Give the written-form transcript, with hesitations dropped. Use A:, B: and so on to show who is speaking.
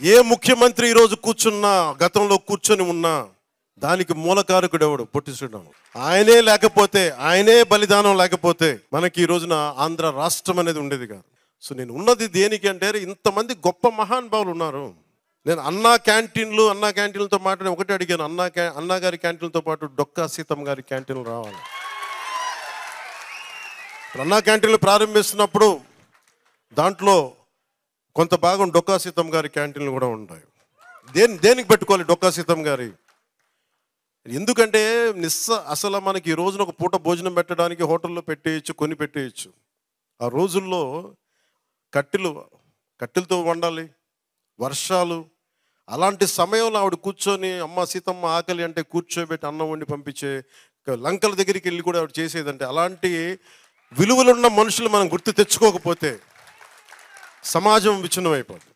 A: ఏ ముఖ్యమంత్రి ఈరోజు కూర్చున్నా, గతంలో కూర్చొని ఉన్నా దానికి మూలకారకుడు ఎవడు? పొట్టి శ్రీరాములు. ఆయనే లేకపోతే, ఆయనే బలిదానం లేకపోతే మనకి ఈ రోజున ఆంధ్ర రాష్ట్రం అనేది ఉండేది కాదు. సో నేను ఉన్నది దేనికి అంటే, ఇంతమంది గొప్ప మహానుభావులు ఉన్నారు. నేను అన్నా క్యాంటీన్లతో మాట్లాడి ఒకటి అడిగాను, అన్నా గారి క్యాంటీన్లతో పాటు డొక్కా సీతమ్మ గారి క్యాంటీన్లు రావాలి. అన్నా క్యాంటీన్లు ప్రారంభిస్తున్నప్పుడు దాంట్లో కొంత భాగం డొక్కా సీతమ్మ గారి క్యాంటీన్లు కూడా ఉంటాయి. దేనికి పెట్టుకోవాలి డొక్కా సీతమ్మ గారి? ఎందుకంటే అసలు మనకి ఈ రోజున ఒక పూట భోజనం పెట్టడానికి హోటల్లో పెట్టేయచ్చు, కొని పెట్టేయచ్చు. ఆ రోజుల్లో కట్టెలతో వండాలి, వర్షాలు. అలాంటి సమయంలో ఆవిడ కూర్చొని అమ్మ సీతమ్మ ఆకలి అంటే కూర్చోబెట్టి అన్నం వండి పంపించే, లంకల దగ్గరికి వెళ్ళి కూడా ఆవిడ చేసేదంటే, అలాంటి విలువలున్న మనుషులు మనం గుర్తు తెచ్చుకోకపోతే సమాజం విచ్ఛిన్నమైపోతుంది.